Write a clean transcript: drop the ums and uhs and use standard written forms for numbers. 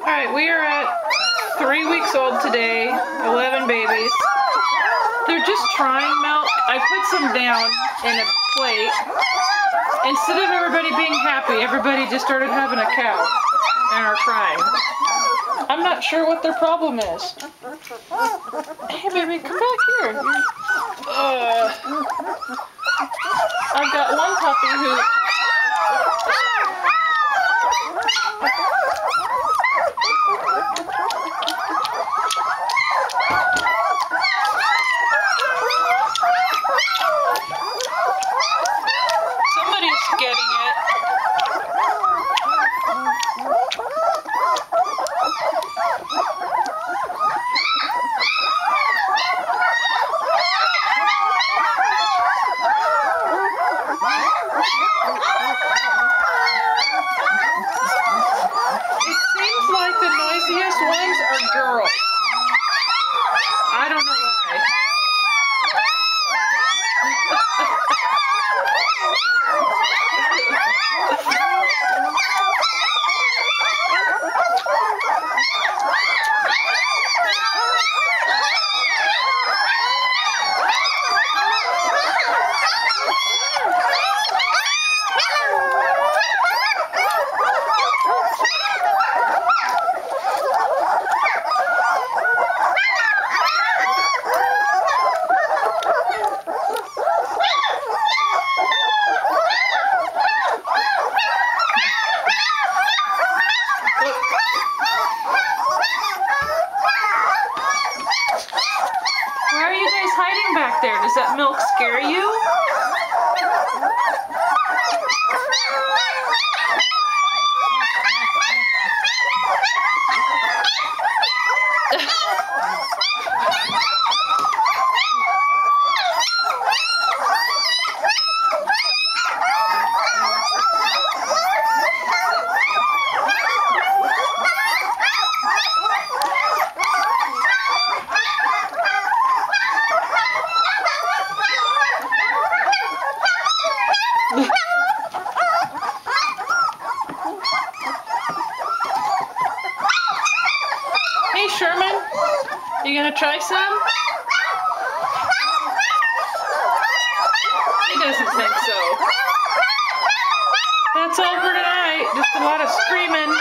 Alright, we are at 3 weeks old today, 11 babies. They're just trying milk. I put some down in a plate. Instead of everybody being happy, everybody just started having a cow and are crying. I'm not sure what their problem is. Hey baby, come back here. I've got one puppy who... Somebody's getting it. It seems like the noisiest ones are girls. I don't know why. Why are you guys hiding back there? Does that milk scare you? Hey Sherman, you gonna try some? He doesn't think so. That's all for tonight. Just a lot of screaming.